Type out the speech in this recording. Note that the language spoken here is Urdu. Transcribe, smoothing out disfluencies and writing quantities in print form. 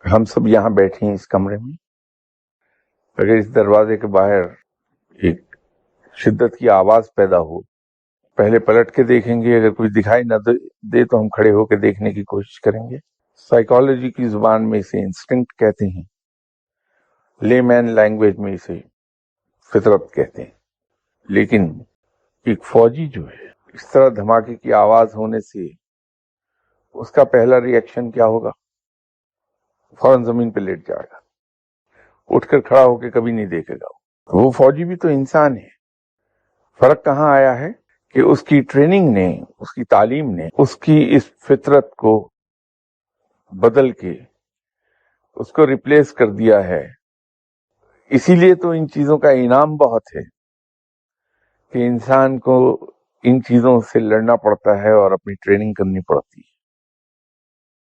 ہم سب یہاں بیٹھے ہیں اس کمرے میں. اگر اس دروازے کے باہر ایک شدت کی آواز پیدا ہو، پہلے پلٹ کے دیکھیں گے. اگر کچھ دکھائی نہ دے تو ہم کھڑے ہو کے دیکھنے کی کوشش کریں گے. سائیکالوجی کی زبان میں اسے انسٹنکٹ کہتے ہیں، لے مین لینگویج میں اسے فطرت کہتے ہیں. لیکن ایک فوجی جو ہے، اس طرح دھماکے کی آواز ہونے سے اس کا پہلا ری ایکشن کیا ہوگا؟ فوراً زمین پہ لیٹ جائے گا، اٹھ کر کھڑا ہو کے کبھی نہیں دیکھے گا. وہ فوجی بھی تو انسان ہے. فرق کہاں آیا ہے کہ اس کی ٹریننگ نے، اس کی تعلیم نے اس کی اس فطرت کو بدل کے اس کو ریپلیس کر دیا ہے. اسی لیے تو ان چیزوں کا انعام بہت ہے کہ انسان کو ان چیزوں سے لڑنا پڑتا ہے اور اپنی ٹریننگ کرنی پڑتی ہے.